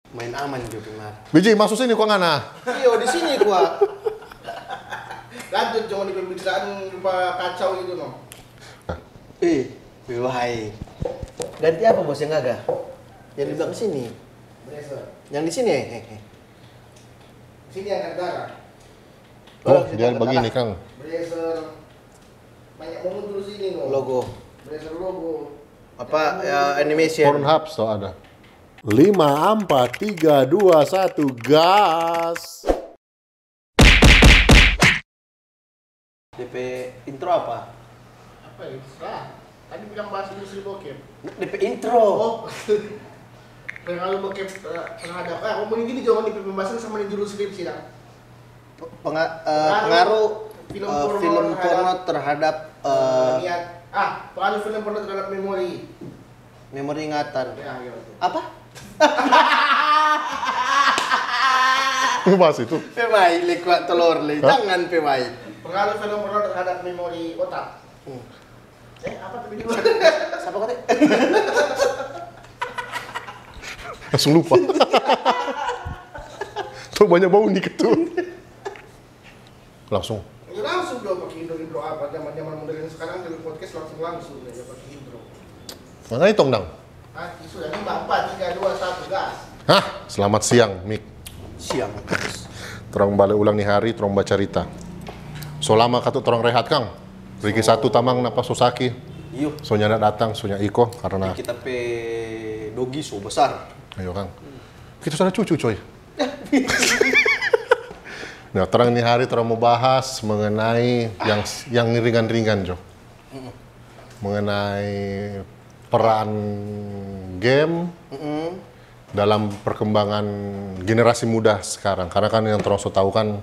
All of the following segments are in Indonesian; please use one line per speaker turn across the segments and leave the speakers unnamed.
Main aman juga Pimar.
Biji masuk sini kok ngana.
Iyo di sini gua.
Lanjut jangan di pembicaraan lupa kacau itu no.
Wahai. Ganti apa bos yang agak? Yang di belakang sini.
Bracer.
Yang di sini
Sini yang negara.
Oh, dia begini Kang.
Bracer. Banyak momen dulu sini no.
Logo.
Bracer logo.
Apa ya, animation?
Pornhub so ada. 5, 4, 3, 2, 1, gas.
DP intro apa?
Apa ya? Tadi bilang bahas industri bokep.
DP intro.
Oh. Pengaruh bokep terhadap ngomongin gini jangan di pembahasan sama di judul skripsi dah.
Pengaruh film porno terhadap
niat. Pengaruh film porno terhadap memori.
Memori ingatan.
Ya, iya betul.
Apa?
Bahas itu.
Pemai lekuat telur le. Jangan pemai.
Pengaruh film porno terhadap memori otak. Apa tadi dulu?
Siapa kata?
Langsung lupa. Tuh banyak bau nih ketun. Langsung.
Ya langsung dong pakai intro apa zaman modern sekarang dari podcast langsung ya pakai intro.
Mana itu dong?
Sudah 5, 4, 3, 2, 1 gas.
Hah, selamat siang, Mik.
Siang.
Terang balik ulang nih hari, terang baca cerita. So lama katut terang rehat Kang. Riki satu tamang napa Susaki.
Iyo.
Sonya nak datang, Sonya Iko karena.
Kita pe dogi so besar.
Ayo Kang. Kita sudah cucu coy. Nah, terang nih hari terang mau bahas mengenai yang ringan-ringan Jo. Mengenai peran game dalam perkembangan generasi muda sekarang. Karena kan yang terus tahu kan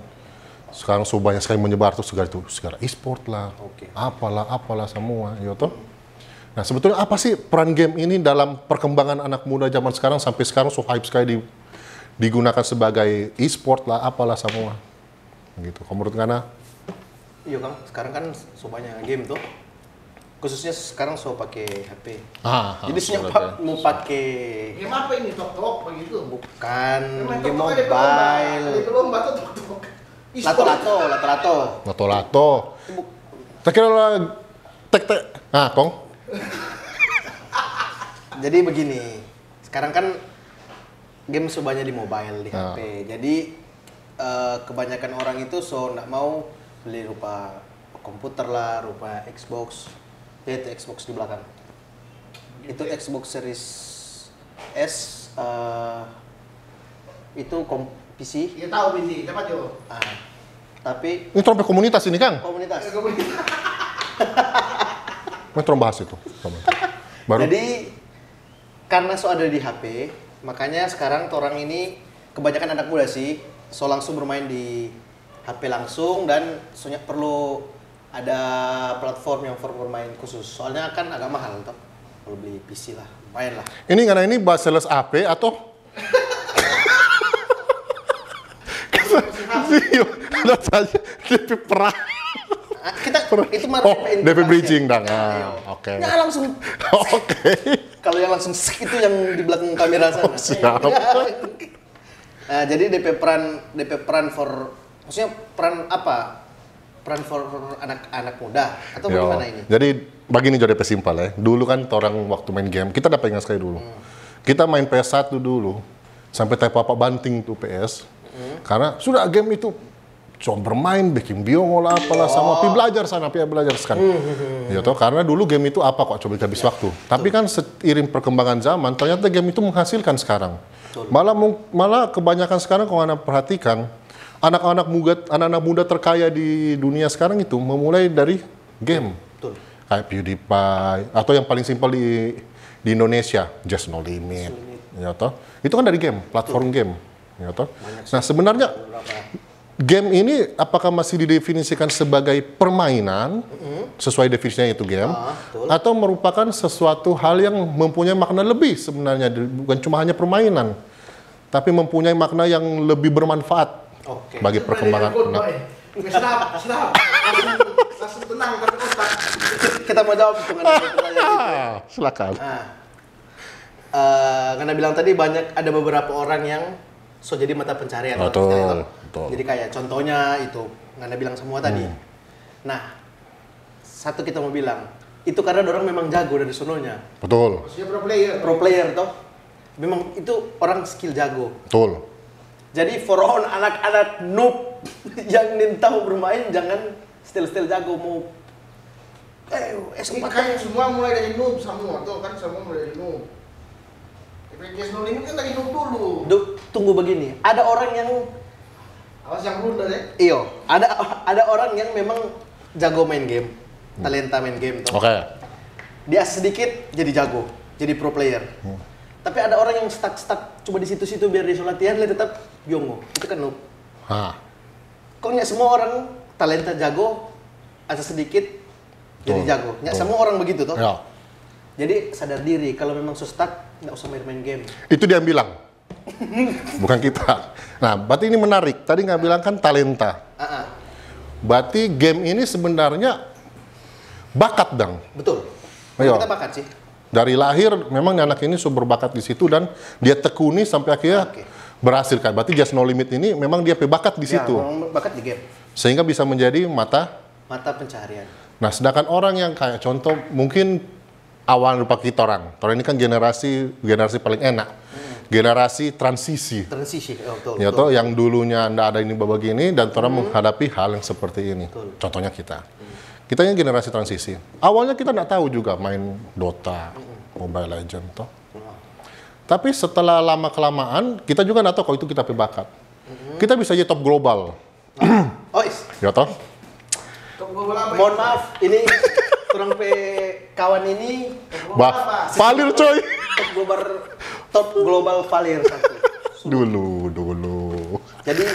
sekarang so banyak sekali menyebar tuh segala e-sport lah, apalah semua, ya toh. Nah sebetulnya apa sih peran game ini dalam perkembangan anak muda zaman sekarang sampai sekarang so hype sekali digunakan sebagai e-sport lah, apalah semua, gitu. Kalau menurut Ngana?
Iya Kang, sekarang kan so banyak game tuh. Khususnya sekarang so pakai HP. Jadi siapa mau pakai
Game apa ini? Tok-tok begitu?
bukan
Memang
game
tok-tok ada
mobile.
Ada lomba tuh tok-tok.
Lato-lato.
Tak kira lah tek-tek. Kong?
Jadi begini, sekarang kan game so banyak di mobile, di HP. Jadi kebanyakan orang itu so nggak mau beli rupa komputer lah, rupa Xbox. Itu Xbox di belakang. Itu Xbox Series S. Itu PC.
Ya tahu PC, dapat Jo.
Tapi
Ini trompet komunitas ini Kang?
komunitas.
Ini trompet bahas itu. Baru.
Jadi karena so ada di HP, makanya sekarang orang ini kebanyakan anak muda sih so langsung bermain di HP langsung dan soalnya perlu ada platform yang for bermain khusus. Soalnya kan agak mahal toh. Kalau beli PC lah, lumayan lah.
Ini karena ini bahas sales AP atau? Ada saja DP perang.
Kita itu mah
DP bridging dong. Oke.
Ya langsung.
Oke.
Kalau yang langsung itu yang di belakang kamera sana.
Siap.
Nah, jadi DP peran for maksudnya peran apa? Peran for anak-anak muda atau bagaimana ini?
Jadi begini jadi simpel ya. Dulu kan orang waktu main game, kita dapat ingat sekali dulu. Kita main PS1 dulu sampai type apa banting tuh PS. Karena sudah game itu cuma bermain, bikin biong lah apalah sama pi belajar sekarang. Ya toh karena dulu game itu apa kok coba habis waktu. Tapi kan seiring perkembangan zaman ternyata game itu menghasilkan sekarang. Malah kebanyakan sekarang kalau Anda perhatikan anak-anak muda terkaya di dunia sekarang itu memulai dari game.
Betul.
Kayak PewDiePie atau yang paling simpel di Indonesia Just No Limit. Ya toh. Itu kan dari game, platform game. Ya toh. Nah, sebenarnya game ini apakah masih didefinisikan sebagai permainan sesuai definisinya itu game atau merupakan sesuatu hal yang mempunyai makna lebih sebenarnya bukan cuma hanya permainan tapi mempunyai makna yang lebih bermanfaat bagi perkembangan anak.
Sedap. Langsung tenang kan otak.
Kita mau jawab dengan pertanyaan itu.
Silakan.
karena bilang tadi ada beberapa orang yang jadi mata pencarian.
Betul.
Jadi kayak contohnya itu Ngana bilang semua tadi. Nah, satu kita mau bilang itu karena orang memang jago dari sononya.
Betul.
Maksudnya pro player
Toh. Memang itu orang skill jago.
Betul.
Jadi for all anak-anak noob yang ingin tahu bermain jangan still jago mau
Ini kan semua mulai dari noob semua tuh kan, semua mulai dari noob. PPS No Limit kan lagi noob dulu.
Tunggu begini, ada orang yang
Awas yang blunder ya.
iyo, ada orang yang memang jago main game, talenta main game tuh.
Oke.
Dia sedikit jadi jago, jadi pro player. Tapi ada orang yang stuck coba di situ-situ biar dia latihan dia tetap biongo. Itu kan noob. Kok nggak semua orang talenta jago, ada sedikit jadi jago. Nggak semua orang begitu tuh.
Ya.
Jadi sadar diri kalau memang stuck nggak usah main game.
Itu dia yang bilang. Bukan kita. Nah, berarti ini menarik. Tadi nggak bilang kan talenta. Berarti game ini sebenarnya bakat, Dang.
Betul.
Ayo.
Kita bakat sih.
Dari lahir memang anak ini super bakat di situ dan dia tekuni sampai akhirnya berhasil kan. Berarti Just No Limit ini memang dia bakat di situ.
Memang bakat di game.
Sehingga bisa menjadi mata
pencaharian.
Nah, sedangkan orang yang kayak contoh mungkin awal lupa kita orang ini kan generasi paling enak. Generasi transisi.
Betul.
Ya toh, yang dulunya ndak ada ini begini dan orang menghadapi hal yang seperti ini.
Betul.
Contohnya kita. Kita yang generasi transisi. Awalnya kita nggak tahu juga main Dota, Mobile Legends toh. Tapi setelah lama kelamaan kita juga nggak tahu kalau itu kita bakat. Kita bisa jadi top global. Ya toh?
Top global apa?
Mohon maaf, ini kurang kawan ini
Valir coy.
Top global Valir satu.
Dulu.
Jadi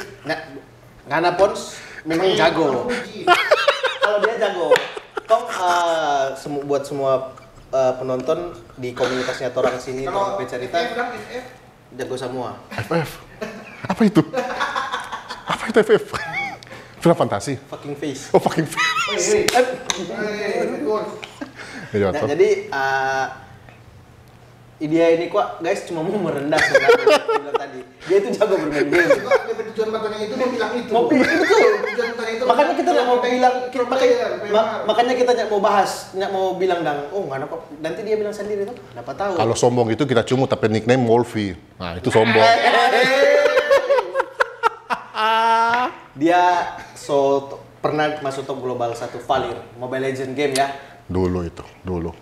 Ngana Pons memang jago. Kalau dia jago. Buat semua penonton di komunitasnya orang sini orang pecerita jago semua.
FF. Apa itu? Apa itu FF? Film fantasi.
Fucking face.
Oh, fucking face.
Nah, jadi dia ini kok guys cuma mau merendah sebenarnya bilang tadi. Dia itu jago bermain game.
Tujuan matanya itu mau bilang itu. Tujuan matanya itu.
Makanya kita nggak mau bilang, makanya kita nggak mau bahas, nggak mau bilang nggak ada kok. Nanti dia bilang sendiri tuh, dapat tahu.
Kalau sombong itu kita cuma tapi nickname Wolfie. Nah, itu sombong.
Dia pernah masuk top global 1 Valir, Mobile Legend game ya.
Dulu.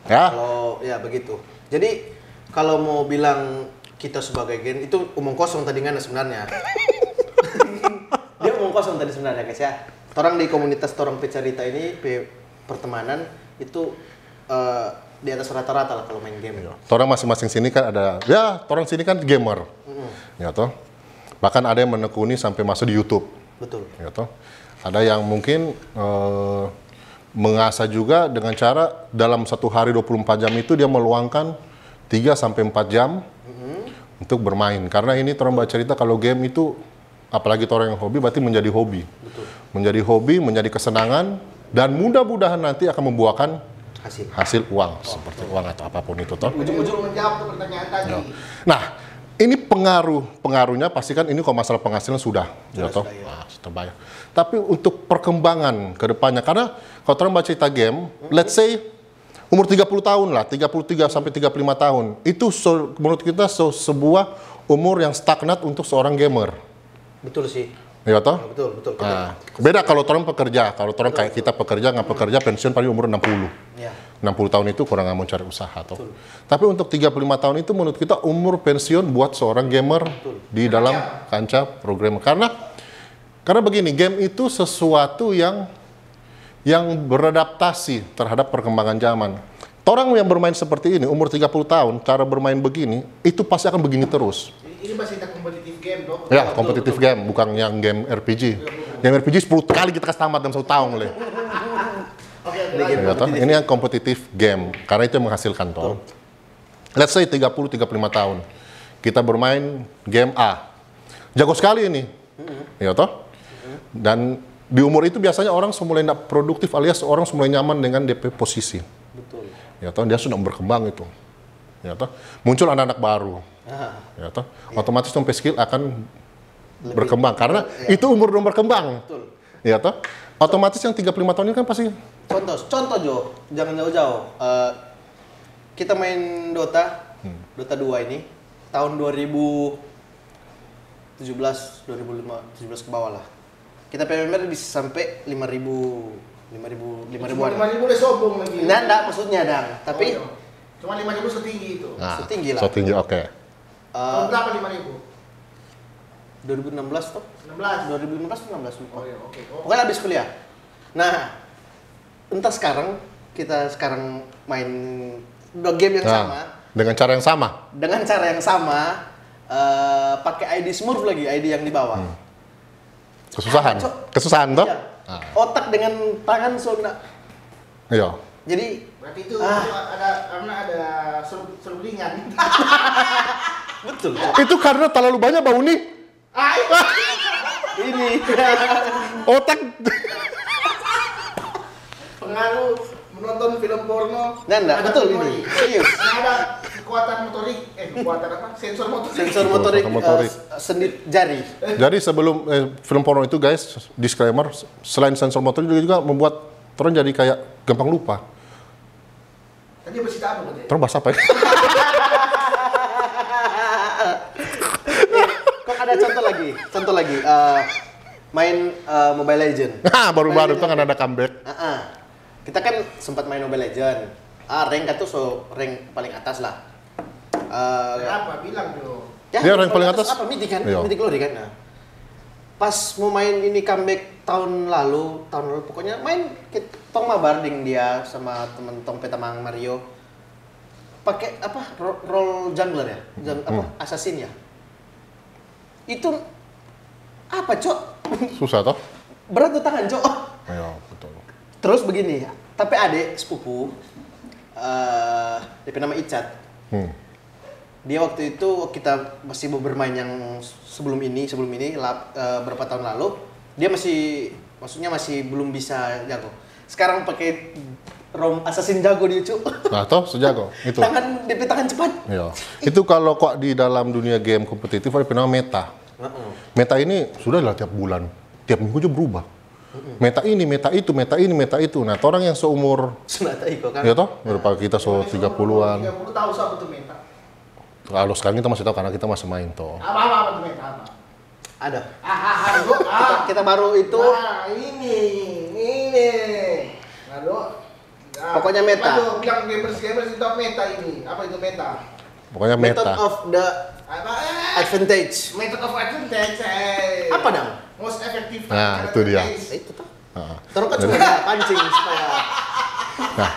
Ya.
Kalau ya begitu. Jadi kalau mau bilang kita sebagai gen itu omong kosong tadi Ngana sebenarnya. Dia omong kosong tadi sebenarnya guys ya. Orang di komunitas orang pecerita ini pertemanan itu di atas rata-rata lah kalau main game.
Orang masing-masing sini kan ada, ya orang sini kan gamer. Ya toh. Bahkan ada yang menekuni sampai masuk di YouTube.
Betul.
Ya toh. Ada yang mungkin mengasah juga dengan cara dalam satu hari 24 jam itu dia meluangkan 3-4 jam untuk bermain. Karena ini orang baca cerita kalau game itu, apalagi orang yang hobi, berarti menjadi hobi.
Betul.
Menjadi hobi, menjadi kesenangan, dan mudah-mudahan nanti akan membuahkan hasil uang, seperti uang atau apapun itu. Toh.
Ujung-ujung menjawab pertanyaan tadi.
Nah, ini pengaruhnya pasti kan ini kalau masalah penghasilan sudah terbayar. Tapi untuk perkembangan ke depannya, karena kalau orang baca cerita game, let's say umur 30 tahun lah, 33 sampai 35 tahun, itu menurut kita sebuah umur yang stagnat untuk seorang gamer.
Betul sih.
Ya toh?
Betul.
Nah, beda kalau orang pekerja, kalau orang kayak kita pekerja pensiun paling umur 60.
Ya.
60 tahun itu kurang mau cari usaha toh. Tapi untuk 35 tahun itu menurut kita umur pensiun buat seorang gamer di dalam kancah program. Karena begini, game itu sesuatu yang beradaptasi terhadap perkembangan zaman. Orang yang bermain seperti ini, umur 30 tahun, cara bermain begini, itu pasti akan begini terus.
Ini masih kompetitif game dong?
Ya, kompetitif game, bukan yang game RPG. Game RPG 10 kali kita kasih tamat dalam 1 tahun. Ini yang kompetitif game, karena itu yang menghasilkan toh. Let's say 30-35 tahun, kita bermain game A. Jago sekali ini, ya toh? Dan di umur itu biasanya orang mulai tidak produktif alias orang mulai nyaman dengan DP posisi.
Betul.
Ya toh, dia sudah berkembang itu. ya toh. Muncul anak-anak baru, ya toh. Otomatis sampai skill akan berkembang karena itu umur dong berkembang.
Betul.
Ya toh. Otomatis yang 35 tahun ini kan pasti
Contoh Jo, jangan jauh-jauh. Kita main Dota 2 ini tahun 2017 ke bawah lah. Kita PMR bisa sampai 5.000-an.
5.000 udah sombong lagi.
Enggak maksudnya Dang, tapi
cuma 5.000 setinggi itu.
nah,
setinggi lah.
setinggi, oke.
Tahun berapa 5.000?
2016 tuh.
16.
2015 atau 16 lupa.
Oh iya, oke.
Pokoknya habis kuliah. Nah, entah sekarang kita main game yang sama
Dengan cara yang sama.
dengan cara yang sama, pakai ID Smurf lagi, ID yang di bawah.
Kesusahan.
Cok.
Kesusahan toh?
Iya. Otak dengan tangan sonda.
Iya.
Jadi
Berarti itu ada serublingan.
betul.
Itu karena terlalu banyak bau nih.
Ini
Otak.
Pengaruh menonton film porno.
Enggak,
ada
betul
memori.
ini. Serius.
Ada kekuatan motorik, kekuatan apa? Sensor motorik.
Sensor motorik,
motorik.
sendi jari.
Jadi sebelum film porno itu guys, disclaimer, selain sensor motor juga membuat orang jadi kayak gampang lupa.
Tadi bercerita apa katanya?
Terus bahasa apa ya?
Kok ada contoh lagi. Main Mobile Legend.
Nah, baru-baru tuh kan ada comeback.
Kita kan sempat main Mobile Legend. Rank kan tuh rank paling atas lah.
Apa? Bilang dong.
Dia rank paling atas?
Apa? Mythic kan?
Iya.
Mythic Glory kan? Nah, pas mau main ini comeback tahun lalu pokoknya main tong mabarding dia sama temen tong petamang Mario. Pakai apa? Role jungler ya? Assassin ya? Itu apa, Cok?
Susah toh?
Berat tuh tangan, Cok.
Iya, betul.
Terus begini, tapi adik sepupu, dia nama Icat. Dia waktu itu kita masih mau bermain yang sebelum ini berapa tahun lalu, dia maksudnya masih belum bisa jago. Sekarang pakai ROM Assassin jago dia, Cuk.
Nah, toh sejago itu.
DP tangan cepat.
Iya. Itu kalau kok di dalam dunia game kompetitif ada nama meta. Meta ini sudah lah tiap bulan, tiap minggu aja berubah. Meta ini, meta itu, meta ini, meta itu. Nah, orang yang seumur
Senata iko kan.
ya toh, berupa kita 30-an.
30 tahu siapa tuh meta.
Kalau sekarang kita masih tahu karena kita masih main toh.
Apa tuh meta apa?
Ada.
Aduh,
Kita baru itu
ini. Aduh.
Pokoknya meta.
Aduh, bilang gamers itu meta ini. Apa itu meta?
Pokoknya
method
meta.
of the
Apa?
advantage.
Method of advantage.
Apa dong?
Most effective.
Nah, itu dia.
Itu tuh. Terus kan cuma pancing supaya
Nah,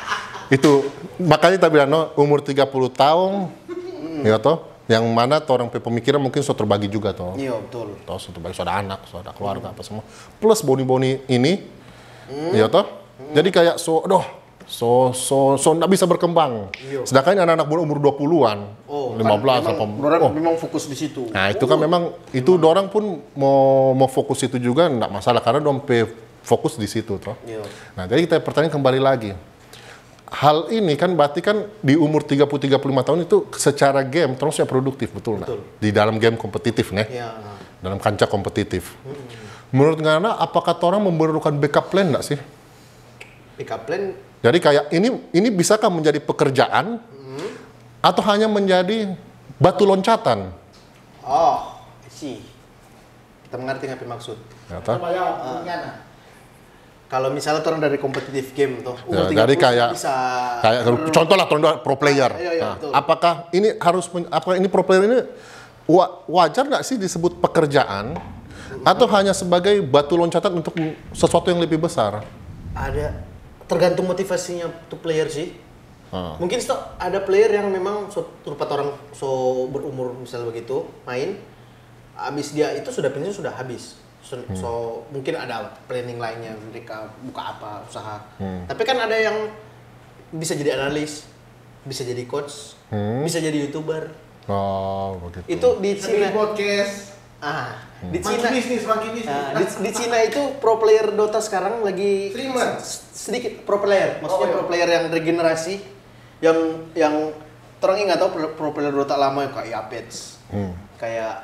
itu makanya kita bilang no, umur 30 tahun ya toh, yang mana orang pemikiran mungkin sudah terbagi juga toh.
iya betul.
Toh sudah terbagi, sudah ada anak, sudah ada keluarga apa semua. Plus boni-boni ini ya toh. Jadi kayak so nggak bisa berkembang. Sedangkan anak-anak umur 20-an, 15
memang fokus di situ.
Nah, itu kan memang itu dorang pun mau fokus itu juga enggak masalah karena dompe fokus di situ toh.
Iya.
Nah, jadi kita pertanyaan kembali lagi. Hal ini kan berarti kan di umur 30-35 tahun itu secara game terus ya produktif, betul nggak? Di dalam game kompetitif nih.
Iya.
Dalam kancah kompetitif. Menurut Ngana, apakah orang memerlukan backup plan nggak sih?
Backup plan.
Jadi kayak ini bisakah menjadi pekerjaan atau hanya menjadi batu loncatan?
Oh, sih. Kita mengerti apa maksud.
Ya, toh?
Kalau misalnya orang dari kompetitif game tuh,
Ya,
umur
jadi
30
kayak
bisa
contoh lah pro player.
Iya,
Nah,
betul.
apakah ini apakah ini pro player ini wajar nggak sih disebut pekerjaan atau hanya sebagai batu loncatan untuk sesuatu yang lebih besar?
ada tergantung motivasinya tuh player sih. Mungkin ada player yang memang rupa orang berumur misalnya begitu main, habis dia itu sudah pensiun sudah habis. So mungkin ada planning lainnya mereka buka apa usaha. Tapi kan ada yang bisa jadi analis, bisa jadi coach, bisa jadi YouTuber.
Oh, begitu.
Itu di Cina.
Podcast.
Di Cina.
Makin bisnis.
Di Cina itu pro player Dota sekarang lagi
Streamer.
sedikit pro player, maksudnya pro player yang regenerasi, yang orang ingat tahu pro player Dota lama kayak Apex, kayak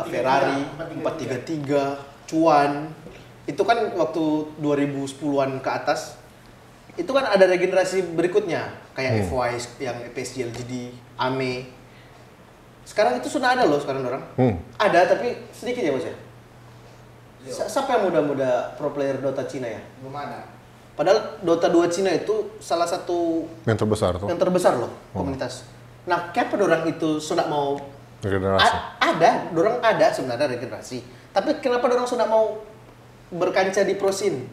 Ferrari 433, Cuan. Itu kan waktu 2010-an ke atas. Itu kan ada regenerasi berikutnya kayak FY yang PSG LGD, AME. Sekarang itu sudah ada loh sekarang orang. Ada tapi sedikit ya Bos ya. Siapa yang muda-muda pro player Dota Cina ya?
Belum ada.
Padahal Dota 2 Cina itu salah satu
yang terbesar tuh.
yang terbesar loh komunitas. Nah, kenapa orang itu sudah mau
Regenerasi.
ada, orang ada sebenarnya regenerasi. Tapi kenapa orang sudah mau berkancah di pro scene?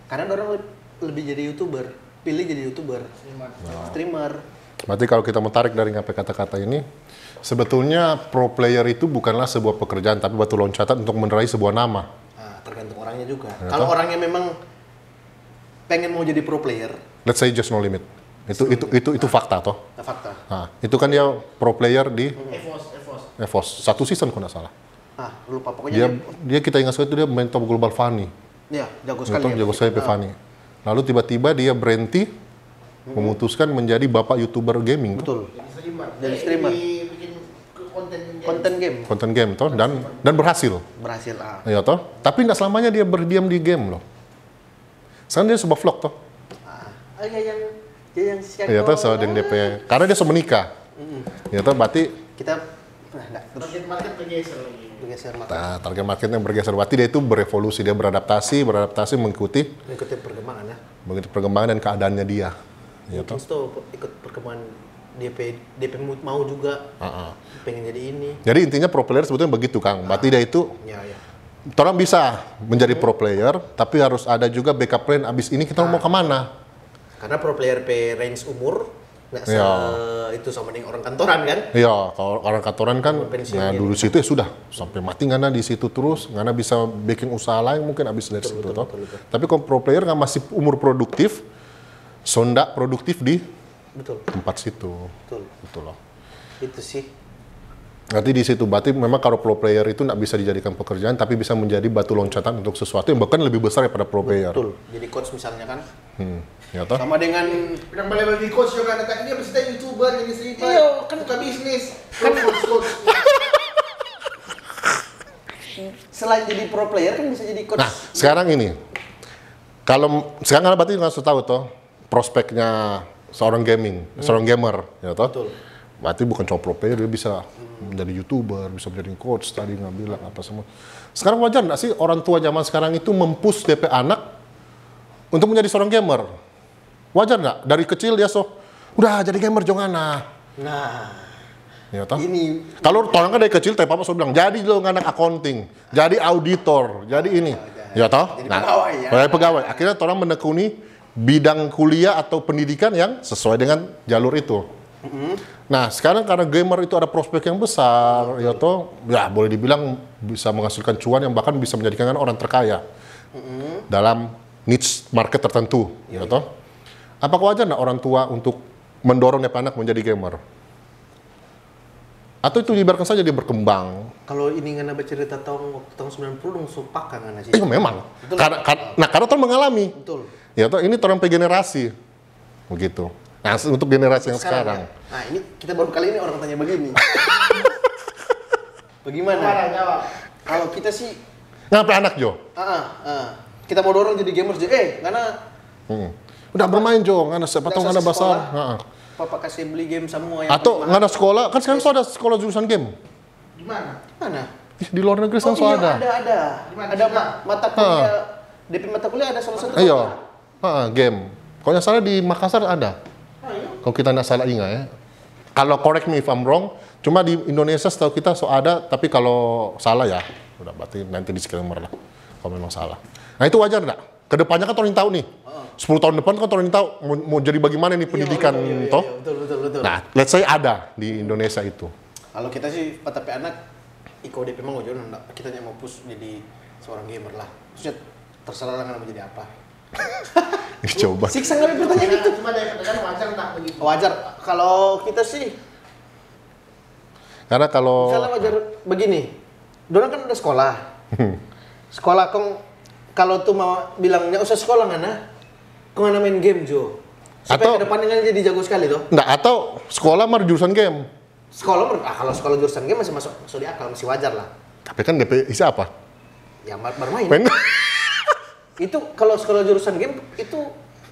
Karena orang lebih jadi YouTuber, pilih jadi YouTuber, streamer.
Berarti kalau kita menarik dari ngapain kata-kata ini, sebetulnya pro player itu bukanlah sebuah pekerjaan, tapi batu loncatan untuk menerai sebuah nama.
Nah, tergantung orangnya juga. Kalau orangnya memang pengen mau jadi pro player,
Let's say just no limit. Itu fakta toh.
nah fakta.
Nah, itu kan dia pro player di
EVOS.
EVOS 1 season kalau nggak salah.
Lupa pokoknya
Dia kita ingat sekali itu dia main top global Fanny.
ya jago sekali.
Jago sekali Fanny. Lalu tiba-tiba dia berhenti memutuskan menjadi bapak YouTuber gaming.
Betul.
Jadi
streamer.
Bikin
Konten game
Toh dan berhasil.
berhasil.
Ya toh. Tapi nggak selamanya dia berdiam di game loh. Sekarang dia sebuah vlog toh.
Yang
Ya toh soal yang DP. Karena dia sudah menikah. Ya toh berarti
kita enggak
target market bergeser lagi.
bergeser mata
target marketnya bergeser. Berarti dia itu berevolusi, dia beradaptasi mengikuti
perkembangan ya.
begitu perkembangan dan keadaannya dia. Ya
Mungkin
toh.
tuh ikut perkembangan DP mau juga pengen jadi ini.
Jadi intinya pro player sebetulnya begitu Kang. Berarti dia itu
Ya.
orang bisa menjadi pro player, tapi harus ada juga backup plan abis ini kita mau kemana.
Karena pro player range umur nggak itu sama dengan orang kantoran kan.
Iya, kalau orang kantoran kan,
pensiun
nah
gitu.
dulu situ ya sudah sampai mati ngana di situ terus, ngana bisa bikin usaha lain mungkin abis dari situ toh. Tapi kalau pro player nggak masih umur produktif, sonda produktif di
Betul.
tempat situ.
Betul.
loh.
Itu sih.
Berarti di situ, berarti memang kalau pro player itu nggak bisa dijadikan pekerjaan, tapi bisa menjadi batu loncatan untuk sesuatu yang bahkan lebih besar daripada pro player.
Betul. Jadi coach misalnya kan.
Ya toh?
Sama dengan
Bilang balik coach juga kan dia bisa jadi YouTuber, jadi streamer.
Iya, kan
buka bisnis. Coach.
Selain
jadi pro player kan bisa jadi coach.
Nah, sekarang ini, kalau sekarang berarti nggak tahu toh prospeknya seorang seorang gamer, ya toh?
Betul.
Berarti bukan cuma pro player, dia bisa menjadi YouTuber, bisa menjadi coach, tadi nggak bilang apa semua. Sekarang wajar nggak sih orang tua zaman sekarang itu mempush DP anak untuk menjadi seorang gamer? Wajar nggak? Dari kecil dia udah jadi gamer jangan
Nah,
ya toh?
ini
Kalau orang kan dari kecil, tapi papa sudah bilang, jadi lo anak accounting, jadi auditor, jadi ini. Ya toh?
Jadi pegawai ya.
Jadi pegawai. Akhirnya orang menekuni bidang kuliah atau pendidikan yang sesuai dengan jalur itu. Nah, sekarang karena gamer itu ada prospek yang besar, ya toh, ya boleh dibilang bisa menghasilkan cuan yang bahkan bisa menjadikan orang terkaya dalam niche market tertentu, ya toh. Apakah wajar nggak orang tua untuk mendorong anak menjadi gamer? Atau itu dibiarkan saja dia berkembang?
kalau ini nggak nambah cerita tahun 90 dong supak kan nggak sih?
Memang.
Betul.
Karena orang mengalami.
Betul.
Ya toh, ini orang generasi. Begitu. Nah, untuk generasi yang sekarang.
Ya. Nah, ini kita baru kali ini orang tanya begini. Bagaimana?
Jawab.
Kalau kita sih
Ngapain anak Jo?
kita mau dorong jadi gamers karena
Udah bermain Jo, nggak ada siapa tahu nggak ada basar.
Papa kasih beli game semua yang
Atau nggak ada sekolah, kan sekarang ada sekolah jurusan game.
Di mana?
mana?
Di luar negeri sekarang
iya,
ada.
ada.
Gimana?
Ada mata kuliah, DP mata kuliah ada salah satu.
Iya, game. Kalau nggak salah di Makassar ada.
Ayo.
Kalau kita nggak salah ingat ya. Kalau correct me if I'm wrong, cuma di Indonesia setahu kita ada, tapi kalau salah ya, udah berarti nanti disclaimer lah. Kalau memang salah. Nah itu wajar nggak? Kedepannya kan orang tahu nih. 10 tahun depan kan orang tahu mau jadi bagaimana nih pendidikan toh.
Betul.
Nah, let's say ada di Indonesia itu.
Kalau kita sih tapi anak iko DP mau jodoh enggak. Kita mau push jadi seorang gamer lah. Maksudnya terserah lah mau jadi apa.
Coba.
Siksa nggak pertanyaan itu.
Cuma dari katakan wajar tak begitu.
Wajar. Kalau kita sih
Karena kalau
misalnya wajar begini. Dorang kan udah sekolah. Sekolah kong kalau tuh mau bilangnya usah sekolah ngana. Kok ngana main game Jo. Supaya ke depannya kan jadi jago sekali tuh.
Enggak, atau sekolah mah jurusan game.
Kalau sekolah jurusan game masih masuk di akal, masih wajar lah.
Tapi kan DP isi apa?
Ya bermain.
Main.
Itu kalau sekolah jurusan game itu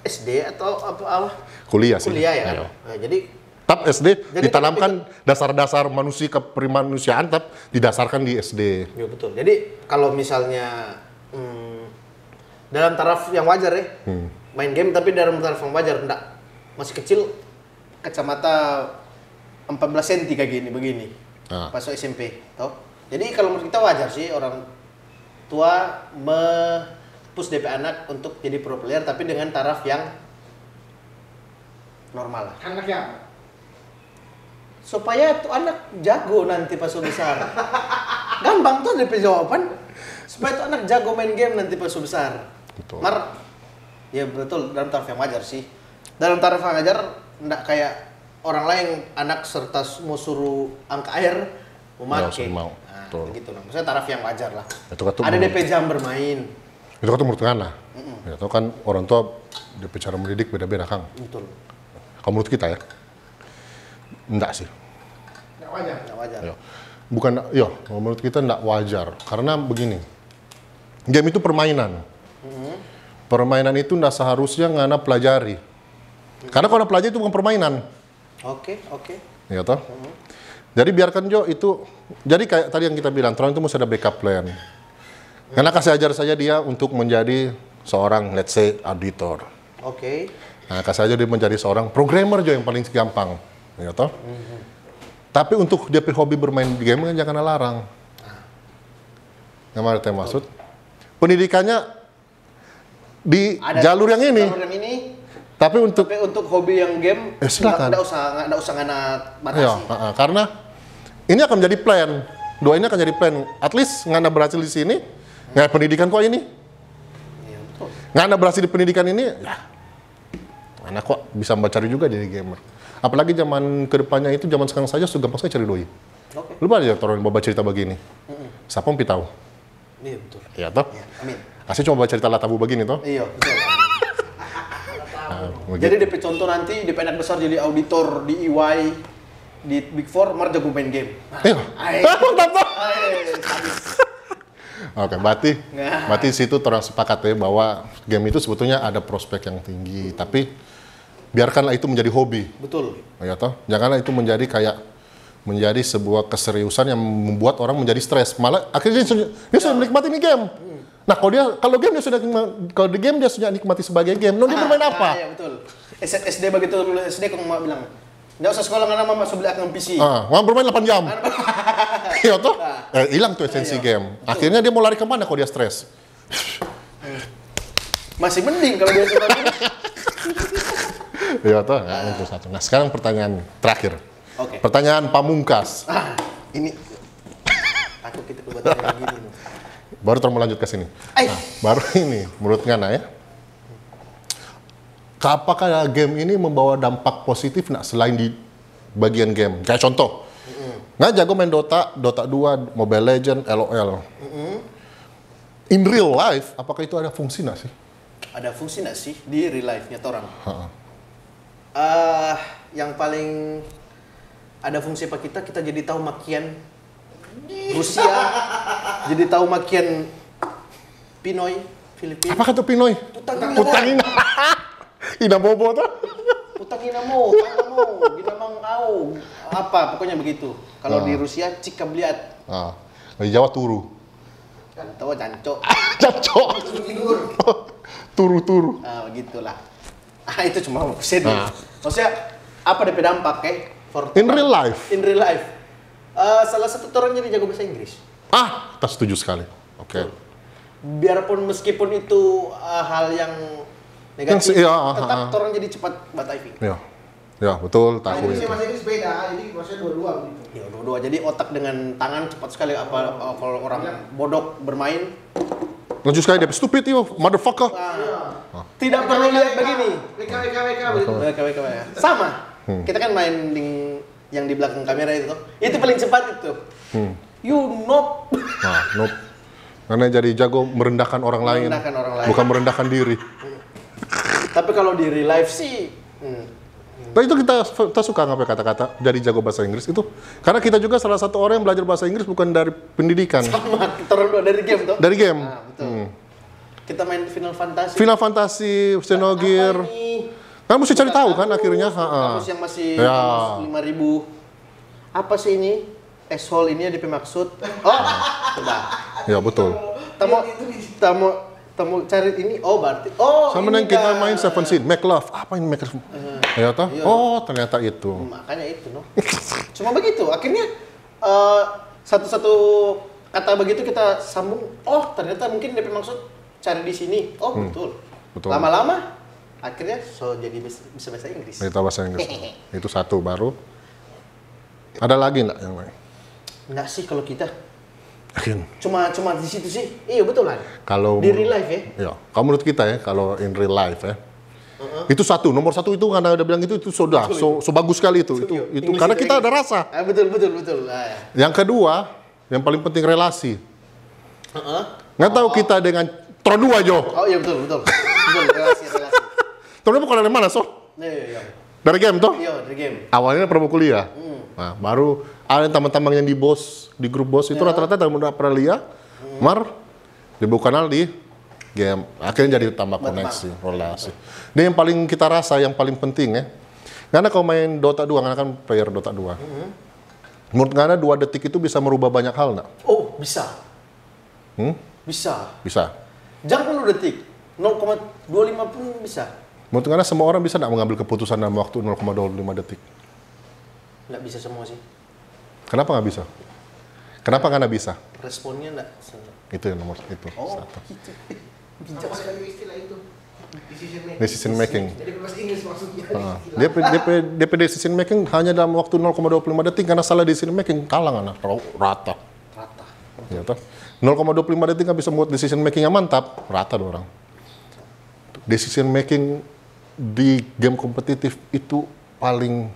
SD atau apa?
Kuliah sih.
Kuliah ya.
Ayo.
Nah, jadi
Tap SD
Jadi
ditanamkan dasar-dasar manusia kemanusiaan, tap didasarkan di SD.
ya betul. Jadi kalau misalnya dalam taraf yang wajar ya, main game tapi dalam taraf yang wajar, enggak masih kecil, kacamata 14 cm kayak gini begini. Pas SMP, toh. Jadi kalau menurut kita wajar sih orang tua push DP anak untuk jadi pro player tapi dengan taraf yang normal lah.
Anaknya
Supaya tuh anak jago nanti pas sudah besar. Gampang tuh DP jawaban. Supaya tuh anak jago main game nanti pas sudah besar.
Betul.
Ya betul dalam taraf yang wajar sih. Dalam taraf yang wajar enggak kayak orang lain anak serta mau suruh angka air memakai.
Mau.
Nah,
Betul.
begitu lah. Maksudnya taraf yang wajar lah.
Itu kan tuh
Ada
menurut-
DP jam bermain.
Itu kan tuh menurut Ngana. Ya, itu kan orang tua DP cara mendidik beda-beda, Kang.
Betul.
Kalau menurut kita ya, enggak sih.
nggak wajar.
Enggak wajar.
Ya. Bukan, ya, menurut kita enggak wajar. Karena begini, game itu permainan. Permainan itu enggak seharusnya Ngana pelajari. Karena kalau pelajari itu bukan permainan.
Oke.
Ya toh? Jadi biarkan Jo itu, jadi kayak tadi yang kita bilang, orang itu mesti ada backup plan. Karena kasih ajar saja dia untuk menjadi seorang, let's say, auditor.
Oke.
Nah, kasih aja dia menjadi seorang programmer Jo yang paling gampang. Ya toh? Tapi untuk dia hobi bermain game kan jangan larang. Yang mana saya maksud? Pendidikannya di jalur yang ini.
Jalur yang ini.
Tapi untuk
Tapi untuk hobi yang game,
silakan.
nggak usah ngana batasi.
ya, karena ini akan menjadi plan. Dua ini akan jadi plan. At least Ngana berhasil di sini, nggak pendidikan kok ini.
Iya betul.
Ngana berhasil di pendidikan ini, ya Ngana kok bisa cari juga jadi gamer. Apalagi zaman kedepannya itu, zaman sekarang saja sudah gampang saya cari doi.
Oke.
Lupa aja orang bawa cerita begini. Siapa yang tahu?
Iya betul.
Ya toh?
Ya, amin.
Asli cuma bawa cerita latabu begini toh.
Iya betul.
Begitu.
Jadi DP contoh nanti DP anak besar jadi auditor di EY di Big Four, mar jago main game.
Iya.
Ay.
Mantap toh.
Ay, habis.
Oke, berarti
Nah.
situ orang sepakat ya bahwa game itu sebetulnya ada prospek yang tinggi, tapi biarkanlah itu menjadi hobi.
Betul.
Ya toh, janganlah itu menjadi sebuah keseriusan yang membuat orang menjadi stres. Malah akhirnya dia sudah menikmati nih game. Nah, kalau di game dia sudah nikmati sebagai game. Dia bermain apa?
Iya betul. SD begitu lulus SD kalau mau bilang, nggak usah sekolah karena mama masuk beli akang PC.
Mau bermain 8 jam. Iya toh? Hilang tuh esensi game. Akhirnya dia mau lari kemana kalau dia stres?
Masih mending kalau dia coba gini.
Iya toh? Nah, itu satu. Nah, sekarang pertanyaan terakhir.
Oke.
Pertanyaan pamungkas.
Ini takut kita kebuatan kayak gini.
Baru mau lanjut ke sini. Nah, baru ini menurut Ngana ya. Apakah game ini membawa dampak positif selain di bagian game? Kayak contoh, nggak jago main Dota 2, Mobile Legends, LOL. In real life, apakah itu ada fungsi nggak sih?
Ada fungsi nggak sih di real life-nya orang? Yang paling ada fungsi apa kita jadi tahu makian Rusia, jadi tahu makian Pinoy, Filipina.
Apakah itu Pinoy? Putangina. Ina bobo tuh.
Putanginamu, ginamang au. Apa pokoknya begitu. Kalau di Rusia Cikabliat.
Di Jawa Turu.
Tahu Janco.
Jancok. Turu.
Begitulah. Itu cuma sedih. Maksudnya apa DP dampak
In real life.
In real life. Salah satu orang jadi jago bahasa Inggris.
Kita setuju sekali. Oke.
Biarpun meskipun itu hal yang negatif, tetap orang jadi cepat typing.
Ya betul.
Nah,
Tahu
ini
itu.
Mas Inggris beda, jadi maksudnya dua-dua gitu.
Ya dua-dua. Jadi otak dengan tangan cepat sekali. Kalau orang bodoh bermain,
Lanjut sekali dia stupid you, motherfucker.
tidak perlu lihat begini.
WK begitu.
WK ya. Sama. Kita kan main yang di belakang kamera itu. Itu paling cepat itu. You noob.
Nope. Karena jadi jago merendahkan orang lain.
Merendahkan orang lain.
Bukan merendahkan diri.
Tapi kalau di real life sih
Nah itu kita suka ngapain kata-kata jadi jago bahasa Inggris itu karena kita juga salah satu orang yang belajar bahasa Inggris bukan dari pendidikan.
Sama, kita orang dua dari game toh.
Dari game.
Nah, betul. Kita main Final Fantasy.
Final Fantasy, Xenogear.
Apa ini?
Kan mesti cari tahu kan
Tahu.
akhirnya.
Kamus yang masih
Ya.
5.000. Apa sih ini? Asshole ini ada maksud. Oh, coba.
Ya betul.
Tamu cari ini. Oh, berarti. Oh,
Sama
ini
yang kita
dah.
main Seven Sin, Make Love. Apa ini Make Love? Ya toh?
Iya.
Oh, ternyata itu.
Makanya itu, no. Cuma begitu. Akhirnya satu-satu kata begitu kita sambung. Oh, ternyata mungkin DP maksud cari di sini. Oh, betul.
Betul.
Lama-lama akhirnya jadi bisa bahasa Inggris.
Kita bahasa Inggris. Itu satu baru. Ada lagi enggak yang lain?
Enggak sih kalau kita.
Yakin.
Cuma di situ sih. Iya betul lah.
Kalau
Di real life ya.
Ya, kalau menurut kita ya, kalau in real life ya. Itu satu, nomor satu itu karena udah bilang itu sudah so bagus sekali itu. Itu
English
karena
itu
kita ada
English.
rasa.
Betul. Ah, ya.
Yang kedua, yang paling penting relasi.
Heeh.
Nggak tahu kita dengan Tron 2 Jo.
Oh iya betul. Betul, relasi.
Tron 2 bukan dari mana, so?
Iya.
Dari game toh?
Iya, dari game.
Awalnya promo kuliah. Nah, baru ada teman-teman yang di grup bos itu rata-rata dari Aprilia, Mar dibuka kanal di game. Akhirnya jadi tambah koneksi, relasi. Ini yang paling kita rasa yang paling penting ya. Karena kalau main Dota 2, karena kan player Dota 2. Menurut Ngana 2 detik itu bisa merubah banyak hal nggak?
Oh, bisa. Bisa.
Bisa.
Jangan 10 detik. 0,25 pun bisa.
Menurut Ngana semua orang bisa nggak mengambil keputusan dalam waktu 0,25 detik?
Nggak bisa semua sih.
Kenapa nggak bisa? Kenapa Ngana bisa?
Responnya nggak.
Itu yang nomor itu.
Oh,
Satu.
gitu.
Apa sekali istilah itu?
Decision making.
Jadi bahasa Inggris maksudnya.
DP decision making hanya dalam waktu 0,25 detik karena salah decision making kalah Ngana rata.
Rata.
Ya toh. 0,25 detik nggak bisa membuat decision making yang mantap, rata dua orang. Decision making di game kompetitif itu paling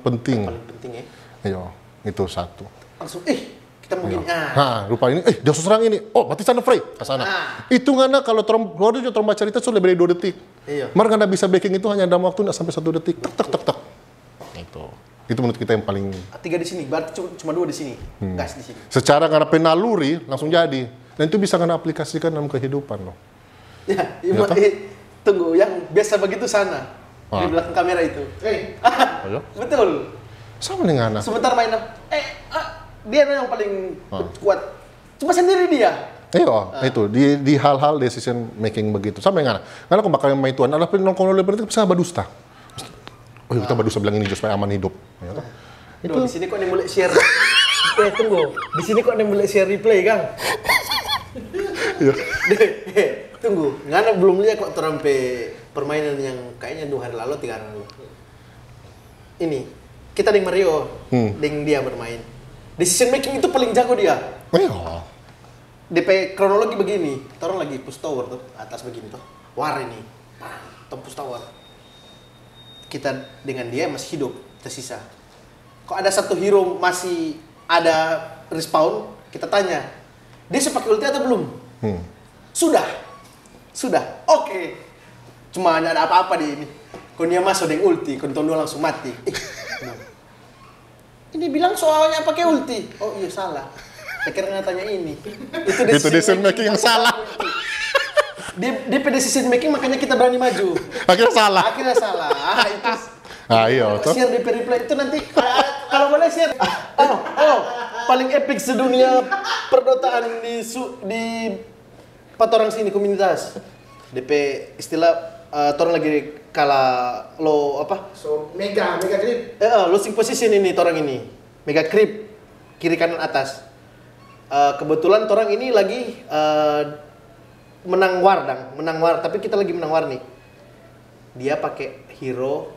penting.
Paling penting ya.
Iya, itu satu.
Langsung, kita mau gini.
Nah, rupa ini, dia serang ini. Oh, berarti sana free ke sana. Itu ngana kalau baru tromba cerita sudah lebih dari 2 detik.
Iya.
Mar ngana bisa backing itu hanya dalam waktu nggak sampai 1 detik. Tak. Itu menurut kita yang paling
3 di sini, berarti cuma 2 di sini. Gas di sini.
secara ngana penaluri langsung jadi. Dan itu bisa ngana aplikasikan dalam kehidupan loh.
Ya,
Ya, toh?
tunggu, yang biasa begitu sana. Di belakang kamera itu.
Ayo.
Betul.
Sama dengan ngana.
Sebentar main, dia yang paling kuat. Cuma sendiri dia.
Iya, itu di hal-hal decision making begitu. Sama yang ngana. Karena kalau bakal main tuan, adalah penolak bisa berdusta. Oh, kita berdusta bilang ini supaya aman hidup. Ya, toh?
Itu di sini kok nih mulai share. Tunggu. Di sini kok nih mulai share replay, Kang.
Iya.
Tunggu, ngana belum lihat kok terampe permainan yang kayaknya 2 hari lalu, 3 hari lalu. Ini, kita dengan Mario, dengan dia bermain. Decision making itu paling jago dia.
Iya.
DP kronologi begini, orang lagi push tower tuh, atas begini tuh. War ini, push tower. Kita dengan dia masih hidup, tersisa. Kok ada satu hero masih ada respawn, kita tanya, dia sudah pakai ulti atau belum? Sudah. Oke. Cuma nggak ada apa-apa di ini. Kalau dia masuk dengan ulti, konton dua langsung mati. Ini bilang soalnya pakai ulti. Oh iya salah. Saya kira nggak tanya ini.
Itu decision making yang salah.
Dia decision making makanya kita berani maju.
Akhirnya salah.
Itu.
Iya, toh.
Share DP replay itu nanti kalau boleh share. Paling epic sedunia perdotaan di patorang sini komunitas. DP istilah torang lagi kalah lo apa?
So mega grip.
Losing position ini torang ini. Mega creep kiri kanan atas. Kebetulan torang ini lagi menang war, tapi kita lagi menang war nih. Dia pakai hero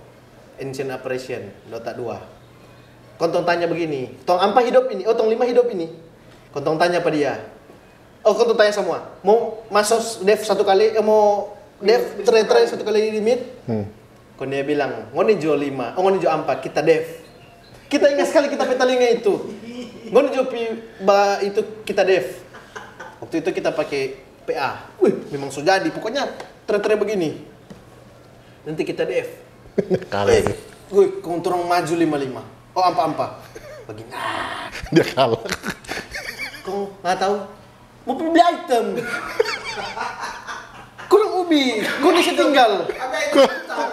Ancient Apparition Dota 2. Kontong tanya begini, tong ampa hidup ini, tong 5 hidup ini. Kontong tanya apa dia? Kontong tanya semua. Mau masuk dev 1 kali, mau dev try 1 kali limit? Kon dia bilang, ngoni jo 5, ngoni jo 4, kita dev. Kita ingat sekali kita petalinga itu. Ngoni jo itu kita dev. Waktu itu kita pakai PA. Wih, memang sudah jadi. Pokoknya try begini. Nanti kita dev.
Kalah dia.
Gue kontrong maju 5-5. Oh ampa-ampa. Begini.
Dia kalah.
Kau nggak tahu? Mau beli item. Kurang ubi. Gue bisa tinggal.
Apa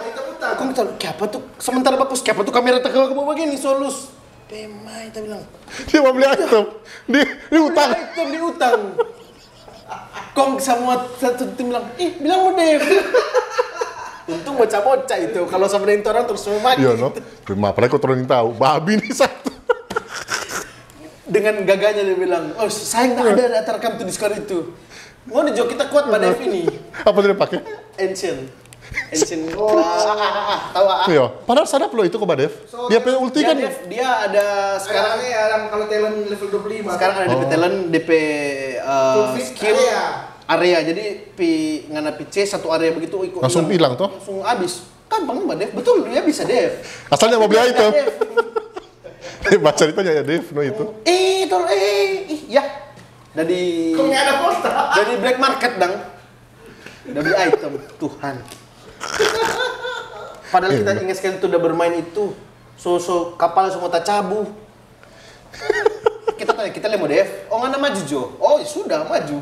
itu putar?
Kau tahu siapa tuh? Sementara bagus siapa tuh kamera tengah ke bawah begini solus. Pemai kita bilang.
Dia mau beli item. Dia utang.
Beli item di utang. Kong semua satu tim bilang, bilang mau Dev. Untung bocah-bocah itu. Kalau sama dengan orang terus mau mati.
Iya no. Cuma apalagi kau turun tahu. Babi nih satu.
Dengan gagahnya dia bilang, oh sayang tak ada terekam tuh di skor itu. Mau nih Jo, kita kuat Mbak Dev ini.
Apa dia pakai?
Ancient. Tahu
Iya. Padahal sadap loh itu kok Mbak Dev. Dia punya ulti kan.
Dia ada
Sekarang
sekarang
ya kalau talent level 25.
sekarang ada DP talent, DP skill area. Jadi ngana PC satu area begitu ikut
Langsung hilang toh?
langsung habis. Gampang Mbak Dev. Betul dia bisa Dev.
Asalnya mau beli item.
Dev.
Baca ceritanya ya Dev no itu.
Ya. Dari
Kok nggak ada poster?
dari black market dang. Dari item Tuhan. Padahal kita ingat sekali itu udah bermain itu. So kapal semua tak cabu. Kita tanya, kita lihat mau Dev. Oh nggak maju Jo. Oh ya sudah maju.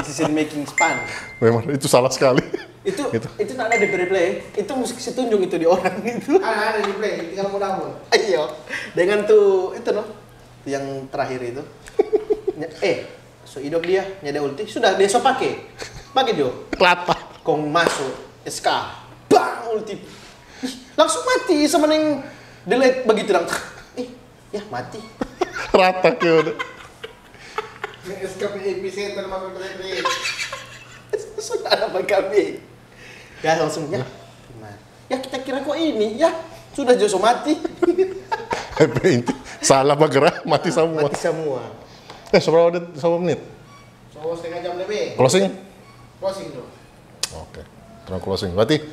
Decision making span.
Memang itu salah sekali.
Itu tak ada di replay. Itu musik si tunjung itu di orang itu.
Ada di play, tinggal mau download.
Ayo. Dengan tuh itu noh. Yang terakhir itu. So hidup dia nyada ulti. Sudah dia so pakai Jo.
Rata.
Kong masuk SK. Bang ulti. Ih, langsung mati sama neng delete begitu dong. Ya mati.
Rata ke udah.
SKP epicenter masuk ke play.
Sudah ada kami. Ya langsung ya. Ya kita kira kok ini ya. Sudah Joso mati.
Inti salah bergerak mati semua.
Mati semua.
Seberapa menit?
So setengah jam lebih.
Closing?
Closing tuh.
Oke. Terang closing. Berarti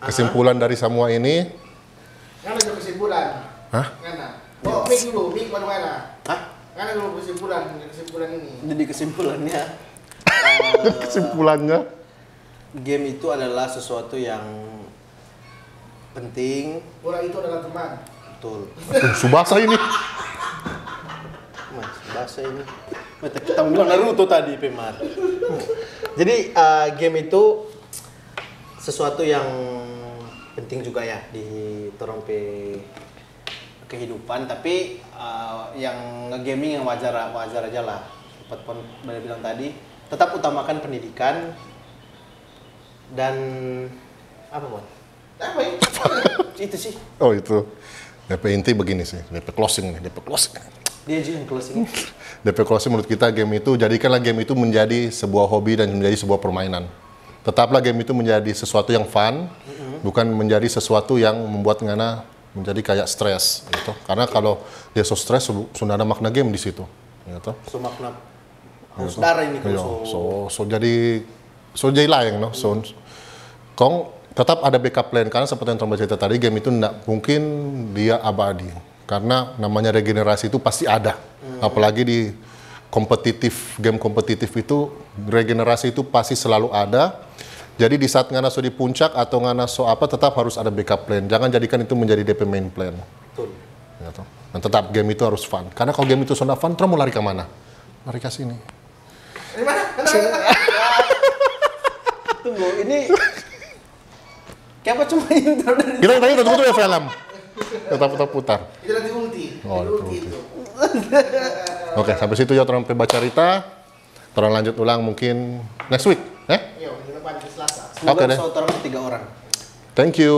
kesimpulan dari semua ini.
Ngana dulu kesimpulan.
Hah?
Ngana. Oh, mik dulu, mik mana?
Hah?
Ngana dulu kesimpulan ini.
Jadi kesimpulannya
Kesimpulannya.
game itu adalah sesuatu yang penting.
Bola itu adalah teman.
Betul.
Subasa ini.
Mas, bahasa ini. Kita bilang Naruto tadi, Pemar. Jadi game itu sesuatu yang penting juga ya di terompe kehidupan. Tapi yang nge-gaming yang wajar aja lah. Seperti Pon bilang tadi, tetap utamakan pendidikan dan apa Pon?
Apa ya?
Itu sih.
Oh itu. DP inti begini sih. DP closing nih. DP closing.
Dia aja yang closing.
DP closing menurut kita game itu, jadikanlah game itu menjadi sebuah hobi dan menjadi sebuah permainan. Tetaplah game itu menjadi sesuatu yang fun, bukan menjadi sesuatu yang membuat ngana menjadi kayak stres gitu. Karena kalau dia so stres, sudah ada makna game di situ. Gitu.
So makna saudara ini
So jadi lain no. So kong tetap ada backup plan karena seperti yang Tom cerita tadi, game itu tidak mungkin dia abadi. Karena namanya regenerasi itu pasti ada. Apalagi di game kompetitif itu, regenerasi itu pasti selalu ada. Jadi di saat ngana so di puncak atau ngana so apa, tetap harus ada backup plan. Jangan jadikan itu menjadi DP main plan.
Betul.
Gitu. Dan tetap game itu harus fun. Karena kalau game itu sudah fun, terus mau lari ke mana? Lari ke sini.
Di mana?
Tunggu, ini kayak apa cuma intro dari
Kita tadi udah tutup ya film. Tetap putar.
Itu nanti ulti.
Oh,
Itu ulti
ulti.
itu.
Oke, sampai situ ya orang baca cerita. Orang lanjut ulang mungkin next week,
Iya, minggu depan di Selasa.
Semoga
Oke deh.
pesawat orang 3 orang.
Thank you.